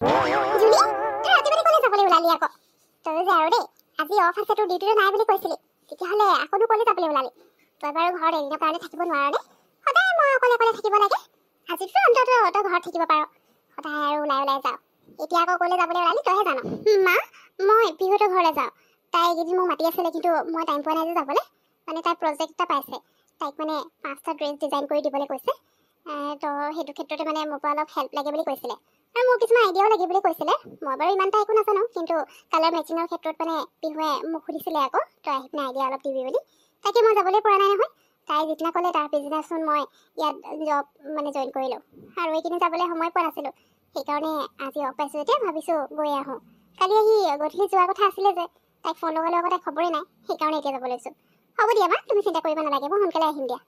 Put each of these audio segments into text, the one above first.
জুলি তই ৰাতিপুৱা কলে যাবলৈ ওলালি আকৌ তই যে আৰু দেই আজি অফ আছে তোৰ ডিউটিটো নাই বুলি কৈছিলি তেতিয়াহ'লে আকৌনো কলে যাবলৈ ওলালি তই বাৰু ঘৰত এদিনৰ কাৰণে থাকিব নোৱাৰ নে সদায় মই অকলে অকলে থাকিব লাগে আজিতো অন্তত তই ঘৰত থাকিব পাৰ সদায় আৰু ওলাই যাওঁ এতিয়া আকৌ কলে যাবলৈ ওলালি তইহে জান মা মই পিহুহঁতৰ ঘৰলৈ যাওঁ তাই এইকেইদিন মোক মাতি আছিলে কিন্তু মই টাইম পোৱা নাই যে যাবলৈ মানে তাই প্ৰজেক্ট এটা পাইছে তাইক মানে 5টা ড্ৰেছ ডিজাইন কৰি দিবলৈ কৈছে তো সেইটো ক্ষেত্ৰতে মানে মোৰ পৰা অলপ হেল্প লাগে বুলি কৈছিলে আৰু মোৰ কিছুমান আইডিয়াও লাগে বুলি কৈছিলে মই বাৰু ইমান এটা একো নাজানো কিন্তু কালাৰ মেচিঙৰ ক্ষেত্ৰত মানে পিহুৱে মোক সুধিছিলে আকৌ তই আহি পিনে আইডিয়া অলপ দিবি বুলি তাকে মই যাবলৈ পৰা নাই নহয় তাই যিদিনা ক'লে তাৰ পিছদিনাচোন মই ইয়াত জব মানে জইন কৰিলোঁ আৰু এইখিনি যাবলৈ সময় পোৱা নাছিলোঁ সেইকাৰণে আজি অফ পাইছোঁ এতিয়া ভাবিছোঁ গৈ আহোঁ কালি আহি গধূলি যোৱাৰ কথা আছিলে যে তাইক ফোন লগালে আকৌ তাইক খবৰেই নাই সেইকাৰণে এতিয়া যাব লৈছোঁ হ'ব দিয়া মা তুমি চিন্তা কৰিব নালাগে মই সোনকালে আহিম দিয়া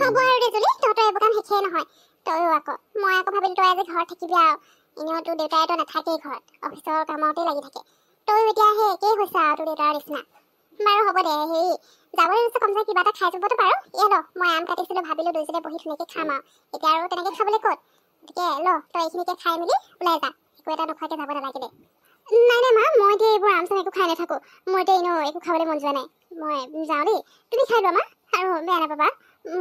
হ'ব আৰু দে জুলি তহঁতৰ এইবোৰ কাম শেষেই নহয় তয়ো আকৌ মই আকৌ ভাবিলোঁ তই আজি ঘৰত থাকিবি আৰু এনেও তোৰ দেউতাইতো নাথাকেই ঘৰত অফিচৰ কামতেই লাগি থাকে তয়ো এতিয়া সেই একেই হৈছে আৰু তোৰ দেউতাৰ নিচিনা বাৰু হ'ব দে হেৰি যাবলৈ লৈছোঁ কমচে কিবা এটা খাই যাবতো পাৰোঁ ল মই আম কাটিছিলোঁ ভাবিলোঁ দুইজনে বহি ধুনীয়াকৈ খাম আৰু এতিয়া আৰু তেনেকৈ খাবলৈ ক'ত গতিকে তই এইখিনিকে খাই মেলি ওলাই যা একো এটা নোখোৱাকৈ যাব নালাগে দে নাই মা মই এতিয়া এইবোৰ আম চাম একো খাই নাথাকোঁ মই এতিয়া এনেও একো খাবলৈ মন যোৱা নাই মই যাওঁ দেই তুমি খাই লোৱা মা আৰু বেয়া নাপাবা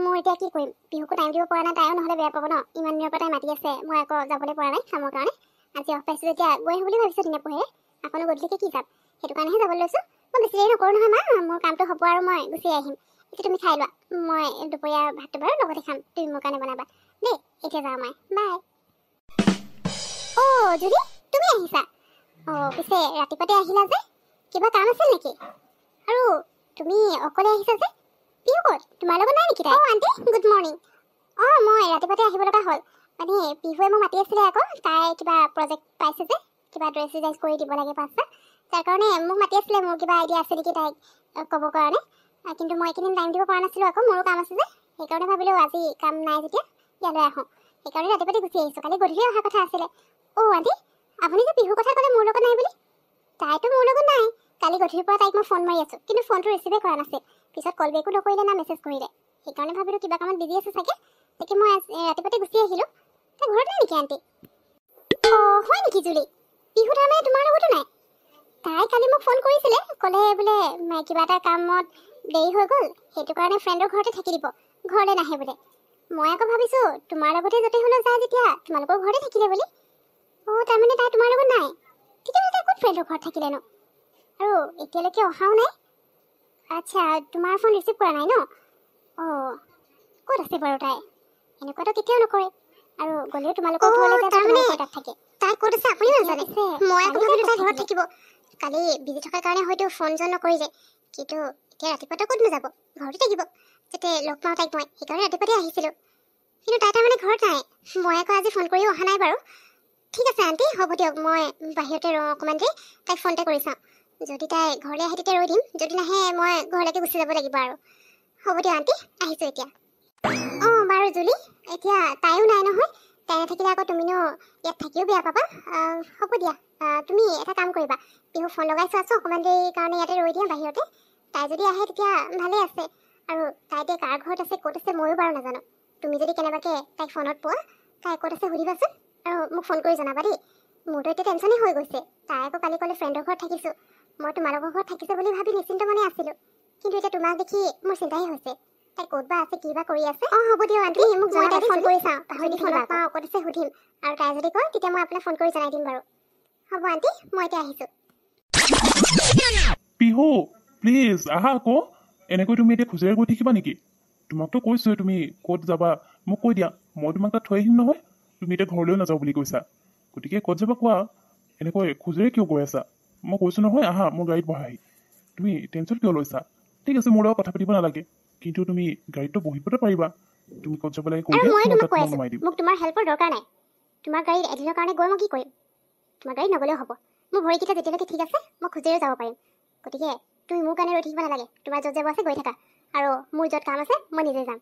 মই এতিয়া কি কৰিম বিহুকো টাইম দিব পৰা নাই তাইও নহ'লে বেয়া পাব ন ইমান দিনৰ পৰা তাই মাতি আছে মই আকৌ যাবলৈ পৰা নাই কামৰ কাৰণে আজি অফ পাইছোঁ যেতিয়া গৈ আহিম বুলি ভাবিছোঁ দিনে পোহে আকৌ গধূলিকৈ কি যাম সেইটো কাৰণেহে যাবলৈ লৈছোঁ মই বেছি দেৰি নকৰোঁ নহয় মা মোৰ কামটো হ'ব আৰু মই গুচি আহিম এতিয়া তুমি খাই লোৱা মই দুপৰীয়া ভাতটো বাৰু লগতে খাম তুমি মোৰ কাৰণে বনাবা দেই এতিয়া যাওঁ মই বাই জুলি তুমি আহিছা পিছে ৰাতিপুৱাতে আহিলা যে কিবা কাম আছিল নেকি আৰু তুমি অকলে আহিছা যে পিহু ক'ত তোমাৰ লগত নাই নেকি তাই আণ্টি গুড মৰ্ণিং মই ৰাতিপুৱাতে আহিব লগা হ'ল মানে পিহুৱে মোক মাতি আছিলে আকৌ তাই কিবা প্ৰজেক্ট পাইছে যে কিবা ড্ৰেছ ডিজাইন কৰি দিব লাগে 5টা তাৰ কাৰণে মোক মাতি আছিলে মোৰ কিবা আইডিয়া আছে নেকি তাইক ক'বৰ কাৰণে কিন্তু মই এইকেইদিন টাইম দিব পৰা নাছিলোঁ আকৌ মোৰো কাম আছে যে সেইকাৰণে ভাবিলোঁ আজি কাম নাই যেতিয়া ইয়ালৈ আহোঁ সেইকাৰণে ৰাতিপুৱাতে গুচি আহিছোঁ কালি গধূলি অহা কথা আছিলে আণ্টি আপুনি যে পিহুৰ কথা ক'লে মোৰ লগত নাই বুলি তাইতো মোৰ লগত নাই কালি গধূলিৰ পৰা তাইক মই ফোন মাৰি আছোঁ কিন্তু ফোনটো ৰিচিভে কৰা নাছিল পিছত কল বেকো নকৰিলে না মেছেজ কৰিলে সেইকাৰণে ভাবিলোঁ কিবা কামত বিজি আছে চাগে তাকে মই ৰাতিপুৱাতে গুচি আহিলোঁ তাই ঘৰত নাই নেকি আণ্টি হয় নেকি জুলি পিহু তাৰমানে তোমাৰ লগতো নাই তাই কালি মোক ফোন কৰিছিলে ক'লে বোলে কিবা এটা কামত দেৰি হৈ গ'ল সেইটো কাৰণে ফ্ৰেণ্ডৰ ঘৰতে থাকি দিব ঘৰলৈ নাহে বোলে মই আকৌ ভাবিছোঁ তোমাৰ লগতে য'তে হ'লেও যায় যেতিয়া তোমালোকৰ ঘৰতে থাকিলে বুলি তাৰমানে তাই তোমাৰ লগত নাই তেতিয়াহ'লে তাই ক'ত ফ্ৰেণ্ডৰ ঘৰত থাকিলেনো আৰু এতিয়ালৈকে অহাও নাই আচ্ছা তোমাৰ ফোন ৰিচিভ কৰা নাই ন ক'ত আছে বাৰু তাই এনেকুৱাতো কেতিয়াও নকৰে আৰু গ'লেও তোমালোকৰ ঘৰলৈ যায় তাৰমানে তাত থাকে তাই ক'ত আছে আপুনি নাজানে মই আকৌ ভাবিলোঁ তাই ঘৰত থাকিব কালি বিজি থকাৰ কাৰণে হয়তো ফোন জন নকৰিলে কিন্তু এতিয়া ৰাতিপুৱাতো ক'ত নাযাব ঘৰতে থাকিব যাতে লগ পাওঁ তাইক মই সেইকাৰণে ৰাতিপুৱাতে আহিছিলোঁ কিন্তু তাই তাৰমানে ঘৰত নাই মই আকৌ আজি ফোন কৰিও অহা নাই বাৰু ঠিক আছে আণ্টি হ'ব দিয়ক মই বাহিৰতে ৰওঁ অকণমান দেৰি তাইক ফোনতে কৰি চাওঁ যদি তাই ঘৰলৈ আহে তেতিয়া ৰৈ দিম যদি নাহে মই ঘৰলৈকে গুচি যাব লাগিব আৰু হ'ব দিয়ক আণ্টি আহিছোঁ এতিয়া বাৰু জুলি এতিয়া তাইও নাই নহয় তাই নাথাকিলে আকৌ তুমিনো ইয়াত থাকিও বেয়া পাবা হ'ব দিয়া তুমি এটা কাম কৰিবা পিহু ফোন লগাই চোৱাচোন অকণমান দেৰিৰ কাৰণে ইয়াতে ৰৈ দিয়া বাহিৰতে তাই যদি আহে তেতিয়া ভালেই আছে আৰু তাই এতিয়া কাৰ ঘৰত আছে ক'ত আছে ময়ো বাৰু নাজানো তুমি যদি কেনেবাকৈ তাইক ফোনত পোৱা তাই ক'ত আছে সুধিবাচোন আৰু মোক ফোন কৰি জনাবা দেই মোৰতো এতিয়া টেনশ্যনেই হৈ গৈছে তাই আকৌ কালি ক'লে ফ্ৰেণ্ডৰ ঘৰত থাকিছোঁ মই তোমালোকৰ ঘৰত থাকিছোঁ বুলি ভাবি নিশ্চিন্ত মনে আছিলোঁ কিন্তু এতিয়া তোমাক দেখি মোৰ চিন্তাহে হৈছে তাই ক'ত বা আছে কি বা কৰি আছে হ'ব দিয়ক আণ্টি মোক জনাই ফোন কৰি চাওঁ পাহৰি ফোনত পাওঁ ক'ত আছে সুধিম আৰু তাই যদি কয় তেতিয়া মই আপোনাক ফোন কৰি জনাই দিম বাৰু হ'ব আণ্টি মই এতিয়া আহিছোঁ পিহু প্লিজ আহা আকৌ এনেকৈ তুমি এতিয়া খোজেৰে গৈ থাকিবা নেকি তোমাকতো কৈছোঁৱে তুমি ক'ত যাবা মোক কৈ দিয়া মই তোমাক তাত থৈ আহিম নহয় তুমি এতিয়া ঘৰলৈও নাযাওঁ বুলি কৈছা গতিকে ক'ত যাবা কোৱা এনেকৈ খোজেৰে কিয় গৈ আছা মই কৈছোঁ নহয় আহা মোৰ গাড়ীত বহাহি তুমি টেনশ্যন কিয় লৈছা ঠিক আছে মোৰ লগত কথা পাতিব নালাগে কিন্তু তুমি গাড়ীতটো বহিবতো পাৰিবা তুমি ক'ত যাব লাগে কৈ দিয়া মই তাত নমাই দিম মোক তোমাৰ হেল্পৰ দৰকাৰ নাই তোমাৰ গাড়ীত এদিনৰ কাৰণে গৈ মই কি কৰিম তোমাৰ গাড়ীত নগ'লেও হ'ব মোৰ ভৰিকেইটা যেতিয়ালৈকে ঠিক আছে মই খোজেৰে যাব পাৰিম গতিকে তুমি মোৰ কাৰণে ৰৈ থাকিব নালাগে তোমাৰ য'ত যাব আছে গৈ থাকা আৰু মোৰ য'ত কাম আছে মই নিজে যাম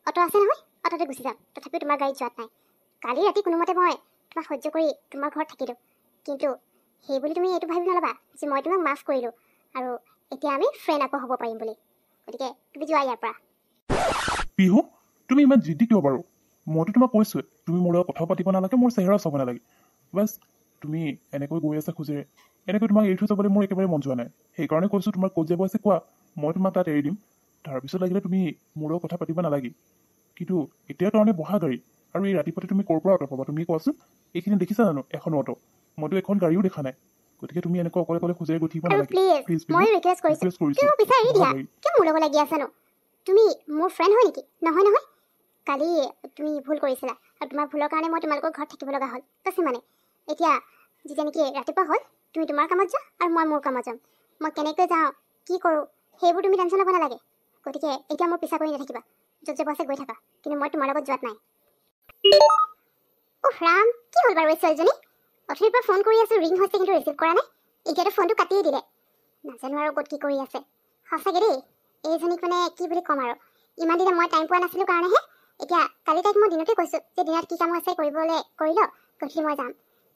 অটো আছে নহয় অটোতে গুচি যাম তথাপিও তোমাৰ গাড়ীত যোৱাত নাই কালি ৰাতি কোনোমতে মই তোমাক সহ্য কৰি তোমাৰ ঘৰত থাকিলোঁ কিন্তু সেই বুলি তুমি এইটো ভাবি নল'বা যে মই তোমাক মাফ কৰিলোঁ আৰু এতিয়া আমি ফ্ৰেণ্ড আকৌ হ'ব পাৰিম বুলি গতিকে তুমি যোৱা ইয়াৰ পৰা পিহু তুমি ইমান জিদ্দি কিয় বাৰু মইতো তোমাক কৈছোঁৱে তুমি মোৰ লগত কথা পাতিব নালাগে মোৰ চেহেৰা চাব নালাগে বাছ তুমি এনেকৈ গৈ আছা খোজেৰে এনেকৈ তোমাক এৰি থৈ যাবলৈ মোৰ একেবাৰে মন যোৱা নাই সেইকাৰণে কৈছোঁ তোমাৰ ক'ত যাব আছে কোৱা মই তোমাক তাত এৰি দিম তাৰপিছত লাগিলে তুমি মোৰ লগত কথা পাতিব নালাগে কিন্তু এতিয়াৰ কাৰণে বহা গাড়ী আৰু এই ৰাতিপুৱাতে তুমি ক'ৰ পৰা অট পাবা তুমি কোৱাচোন এইখিনি দেখিছা জানো এখন অট মইতো এখন গাড়ীও দেখা নাই গতিকে তুমি এনেকৈ অকলে অকলে খোজেৰে গৈ থাকিব আৰু নালাগে প্লিজ মই ৰিকুৱেষ্ট কৰিছোঁ তুমি মোক বিচাৰি দিয়া কিয় মোৰ লগত লাগি আছা ন তুমি মোৰ ফ্ৰেণ্ড হয় নেকি নহয় নহয় কালি তুমি ভুল কৰিছিলা আৰু তোমাৰ ভুলৰ কাৰণে মই তোমালোকৰ ঘৰত থাকিব লগা হ'ল কৈছে মানে এতিয়া যেতিয়া নেকি ৰাতিপুৱা হ'ল তুমি তোমাৰ কামত যোৱা আৰু মই মোৰ কামত যাম মই কেনেকৈ যাওঁ কি কৰোঁ সেইবোৰ তুমি টেনশ্যন ল'ব নালাগে গতিকে এতিয়া মোৰ পিছা কৰি নাথাকিবা য'ত যাব আছে গৈ থাকা কিন্তু মই তোমাৰ লগত যোৱাত নাই অ' ৰাম কি হ'ল বাৰু এই ছোৱালীজনী অথনিৰ পৰা ফোন কৰি আছোঁ ৰিং হৈছে কিন্তু ৰিচিভ কৰা নাই এতিয়াতো ফোনটো কাটিয়ে দিলে নাজানো আৰু ক'ত কি কৰি আছে সঁচাকৈ দেই এইজনীক মানে কি বুলি ক'ম আৰু ইমান দিনে মই টাইম পোৱা নাছিলোঁ কাৰণেহে এতিয়া কালি তাইক মই দিনতে কৈছোঁ যে দিনত কি কাম আছে কৰিবলৈ কৰি ল গধূলি মই যাম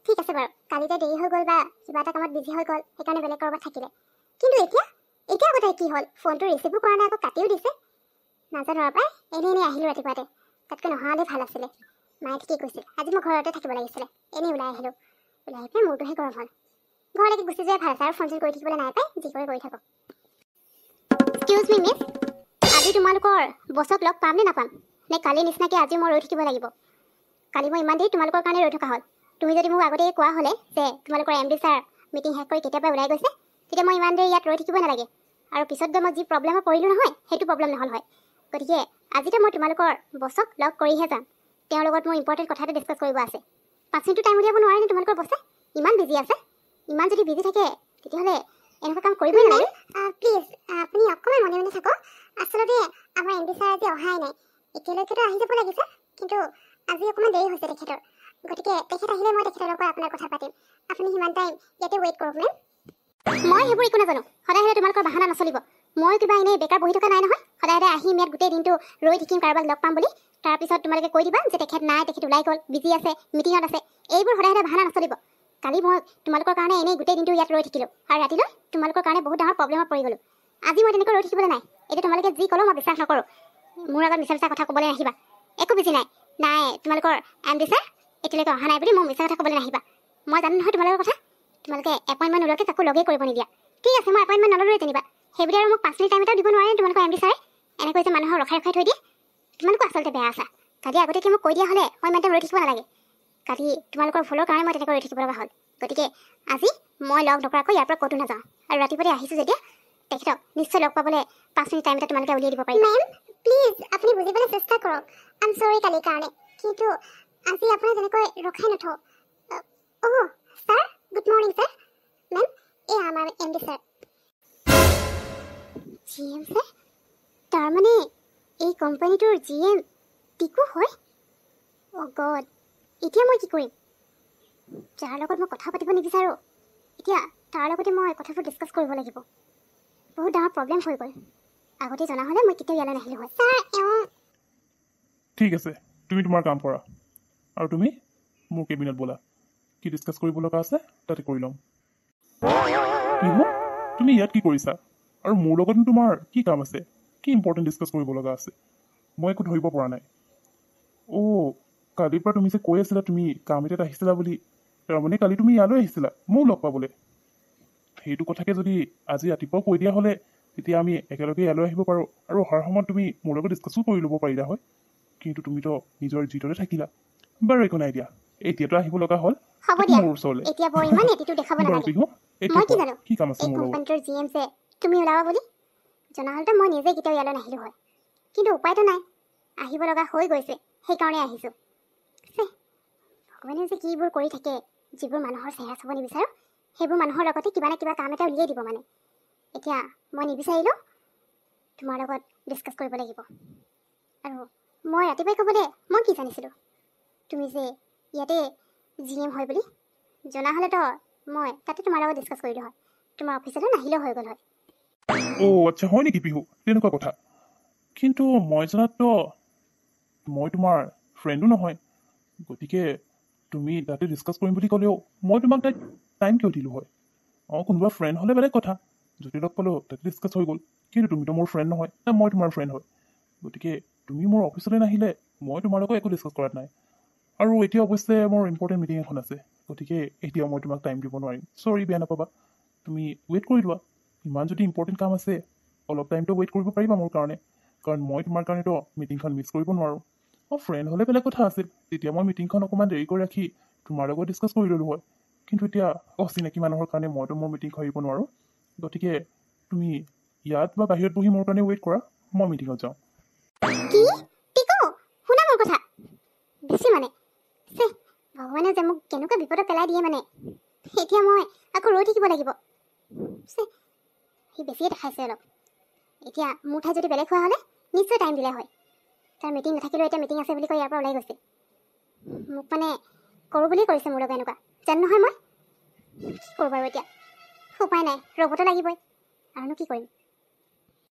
ঠিক আছে বাৰু কালি তাই দেৰি হৈ গ'ল বা কিবা এটা কামত বিজি হৈ গ'ল সেইকাৰণে বেলেগ ক'ৰবাত থাকিলে কিন্তু এতিয়া আকৌ তাই কি হ'ল ফোনটো ৰিচিভো কৰা নাই আকৌ কাটিও দিছে নাজানো আৰু পাই এনেই আহিলোঁ ৰাতিপুৱাতে তাতকৈ নহা হ'লে ভাল আছিলে মায়ে ঠিকেই কৈছিল আজি মই ঘৰতে থাকিব লাগিছিলে এনেই ওলাই আহিলোঁ ওলাই আহি পেলাই মোৰটোহে গৰম হ'ল ঘৰলৈকে গুচি যোৱাই ভাল আছে আৰু ফোন চোন কৰি থাকিবলৈ নাই পাই যি কৰি থাকক এক্সকিউজ মি মিছ আজি তোমালোকৰ বছক লগ পাম নে নাপাম নে কালি নিচিনাকৈ আজি মই ৰৈ থাকিব লাগিব কালি মই ইমান দেৰি তোমালোকৰ কাৰণে ৰৈ থকা হ'ল তুমি যদি মোক আগতে কোৱা হ'লে যে তোমালোকৰ MD ছাৰ মিটিং শেষ কৰি কেতিয়াবা ওলাই গৈছে তেতিয়া মই ইমান দেৰি ইয়াত ৰৈ থাকিব নালাগে আৰু পিছত গৈ মই যি প্ৰব্লেমত পৰিলোঁ নহয় সেইটো প্ৰব্লেম নহ'ল হয় গতিকে আজিতো মই তোমালোকৰ বছক লগ কৰিহে যাম তেওঁৰ লগত মোৰ ইম্পৰ্টেণ্ট কথা এটা ডিছকাছ কৰিব আছে 5 মিনিটটো টাইম উলিয়াব নোৱাৰেনে তোমালোকৰ বছে ইমান বিজি আছে ইমান যদি বিজি থাকে তেতিয়াহ'লে এনেকুৱা কাম কৰিবই নালাগে প্লিজ আপুনি অকণমান মনে মনে থাকক আচলতে আমাৰ MD ছাৰ আজি অহাই নাই এতিয়ালৈকেতো আহি যাব লাগিছে কিন্তু আজি অকণমান দেৰি হৈছে তেখেতৰ গতিকে তেখেত আহিলে মই তেখেতৰ লগত আপোনাৰ কথা পাতিম আপুনি সিমান টাইম ইয়াতে ৱেইট কৰক মেম মই সেইবোৰ একো নাজানো সদায় সদায় তোমালোকৰ বাহানা নচলিব মই কিবা এনেই বেকাৰ বহি থকা নাই নহয় সদায় সদায় আহিম ইয়াত গোটেই দিনটো ৰৈ থাকিম কাৰোবাক লগ পাম বুলি তাৰপিছত তোমালোকে কৈ দিবা যে তেখেত নাই তেখেত ওলাই গ'ল বিজি আছে মিটিঙত আছে এইবোৰ সদায় সদায় বাহানা নচলিব কালি মই তোমালোকৰ কাৰণে এনেই গোটেই দিনটো ইয়াত ৰৈ থাকিলোঁ আৰু ৰাতিলৈ তোমালোকৰ কাৰণে বহুত ডাঙৰ প্ৰব্লেমত পৰি গ'লোঁ আজি মই তেনেকৈ ৰৈ থাকিবলৈ নাই এতিয়া তোমালোকে যি ক'লেও মই বিশ্বাস নকৰোঁ মোৰ আগত মিছা মিছা কথা ক'বলৈ নাহিবা একো বুজি নাই তোমালোকৰ MD ছাৰ এতিয়ালৈকে অহা নাই বুলি মই মিছা কথা ক'বলৈ নাহিবা মই জানো নহয় তোমালোকৰ কথা তোমালোকে এপইণ্টমেণ্ট নোলোৱাকৈ তাকো লগেই কৰিব নিদিয়া ঠিক আছে মই এপইণ্টমেণ্ট নল'লোৱে যেনিবা সেইবুলি আৰু মোক 5 মিনিট টাইম এটাও দিব নোৱাৰে তোমালোকৰ MD ছাৰে এনেকৈ যে মানুহক ৰখাই থৈ দিয়ে তোমালোকৰ আচলতে বেয়া আছা কালি আগতীয়াকৈ মোক কৈ দিয়া হ'লে মই ইমান টাইম ৰৈ থাকিব নালাগে কালি তোমালোকৰ ভুলৰ কাৰণে মই তেনেকৈ ৰৈ থাকিব লগা হ'ল গতিকে আজি মই লগ নকৰাকৈ ইয়াৰ পৰা ক'তো নাযাওঁ আৰু ৰাতিপুৱাতে আহিছোঁ যেতিয়া তেখেতক নিশ্চয় লগ পাবলৈ 5 মিনিট টাইম এটা তোমালোকে উলিয়াই দিব পাৰিবা মেম প্লিজ আপুনি বুজিবলৈ চেষ্টা কৰক আই এম চৰি কালিৰ কাৰণে কিন্তু আজি আপোনাৰ তেনেকৈ ৰখাই নথওঁ অ' sir good morning sir ma'am এয়া আমাৰ MD ছাৰ GM ছাৰ তাৰমানে এই কোম্পানীটোৰ GM টিকু হয় অ' গড এতিয়া মই কি কৰিম যাৰ লগত মই কথা পাতিব নিবিচাৰোঁ এতিয়া তাৰ লগতে মই কথাবোৰ ডিছকাছ কৰিব লাগিব বহুত ডাঙৰ প্ৰব্লেম হৈ গ'ল আগতে জনা হ'লে মই কেতিয়াও ইয়ালৈ নাহিলোঁ হয় ছাৰ ঠিক আছে তুমি তোমাৰ কাম কৰা আৰু তুমি মোৰ কেবিনেট ব'লা কি ডিছকাছ কৰিব লগা আছে তাতে কৰি ল'ম কিহো তুমি ইয়াত কি কৰিছা আৰু মোৰ লগত তোমাৰ কি কাম আছে কি ইম্পৰ্টেণ্ট ডিছকাছ কৰিব লগা আছে মই একো ধৰিব পৰা নাই অ' কালিৰ পৰা তুমি যে কৈ আছিলা তুমি কাম এটাত আহিছিলা বুলি তাৰমানে কালি তুমি ইয়ালৈ আহিছিলা মোক লগ পাবলৈ সেইটো কথাকে যদি আজি ৰাতিপুৱাও কৈ দিয়া হ'লে তেতিয়া আমি একেলগে ইয়ালৈ আহিব পাৰোঁ আৰু অহাৰ সময়ত তুমি মোৰ লগত ডিছকাছো কৰি ল'ব পাৰিলা হয় কিন্তু তুমিতো নিজৰ জিততে থাকিলা বাৰু একো নাই দিয়া এতিয়াতো আহিব লগা হ'ল মোৰ ওচৰলৈ এতিয়া বৰ ইমান এটিটিউড দেখাব নালাগে মই কি জানো কি কাম আছে এই মোৰ লগত কোম্পানীটোৰ GM যে তুমি ওলাবা বুলি জনা হ'লেতো মই নিজে কেতিয়াও ইয়ালৈ নাহিলোঁ হয় কিন্তু উপায়তো নাই আহিব লগা হৈ গৈছে সেইকাৰণে আহিছোঁ ভগৱানে যে কিবোৰ কৰি থাকে যিবোৰ মানুহৰ চেহেৰা চাব নিবিচাৰোঁ সেইবোৰ মানুহৰ লগতে কিবা না কিবা কাম এটা উলিয়াই দিব মানে এতিয়া মই নিবিচাৰিলোঁ তোমাৰ লগত ডিছকাছ কৰিব লাগিব আৰু মই ৰাতিপুৱাই ক'বলৈ মই কি জানিছিলোঁ তুমি যে ইয়াতে GM হয় বুলি জনা হ'লেতো মই তাতে তোমাৰ লগত ডিছকাছ কৰিলোঁ হয় তোমাৰ অফিচলৈ নাহিলেও হৈ গ'ল হয় অ' আচ্ছা হয় নেকি পিহু তেনেকুৱা কথা কিন্তু মই জনাততো মই তোমাৰ ফ্ৰেণ্ডো নহয় গতিকে তুমি তাতে ডিছকাছ কৰিম বুলি ক'লেও মই তোমাক তাত টাইম কিয় দিলোঁ হয় কোনোবা ফ্ৰেণ্ড হ'লে বেলেগ কথা যদি লগ পালোঁ তাতে ডিছকাছ হৈ গ'ল কিন্তু তুমিতো মোৰ ফ্ৰেণ্ড নহয় মই তোমাৰ ফ্ৰেণ্ড হয় গতিকে তুমি মোৰ অফিচলৈ নাহিলে মই তোমাৰ লগত একো ডিছকাছ কৰাত নাই আৰু এতিয়া অৱশ্যে মোৰ ইম্পৰ্টেণ্ট মিটিং এখন আছে গতিকে এতিয়া মই তোমাক টাইম দিব নোৱাৰিম। চৰি, বেয়া নাপাবা। তুমি ৱেইট কৰি লোৱা। ইমান যদি ইম্পৰ্টেণ্ট কাম আছে অলপ টাইমটো ৱেইট কৰিব পাৰিবা মোৰ কাৰণে, কাৰণ মই তোমাৰ কাৰণেতো মিটিংখন মিছ কৰিব নোৱাৰোঁ। ফ্ৰেণ্ড হ'লে বেলেগ কথা আছিল, তেতিয়া মই মিটিংখন অকণমান দেৰি কৰি ৰাখি তোমাৰ লগত ডিছকাছ কৰি ল'লোঁ হয়। কিন্তু এতিয়া অচিনাকি মানুহৰ কাৰণে মইতো মোৰ মিটিং এৰিব নোৱাৰোঁ। গতিকে তুমি ইয়াত বা বাহিৰত বহি মোৰ কাৰণে ৱেইট কৰা, মই মিটিঙত যাওঁ। কি টিকু, শুনা মোৰ কথা। বেছি মানে চে, ভগৱানে যে মোক কেনেকুৱা বিপদত পেলাই দিয়ে মানে। এতিয়া মই আকৌ ৰৈ থাকিব লাগিব। চে, সি বেছিয়ে দেখাইছে অলপ। এতিয়া মোৰ ঠাই যদি বেলেগ হোৱা হ'লে নিশ্চয় টাইম দিলে হয়। তাৰ মিটিং নাথাকিলেও এতিয়া মিটিং আছে বুলি কৈ ইয়াৰ পৰা ওলাই গৈছে। মোক মানে কৰোঁ বুলিয়ে কৰিছে মোৰ লগত এনেকুৱা, জানো নহয় মই। কি কৰোঁ বাৰু এতিয়া, উপায় নাই, ৰ'বতো লাগিবই। আৰুনো কি কৰিম।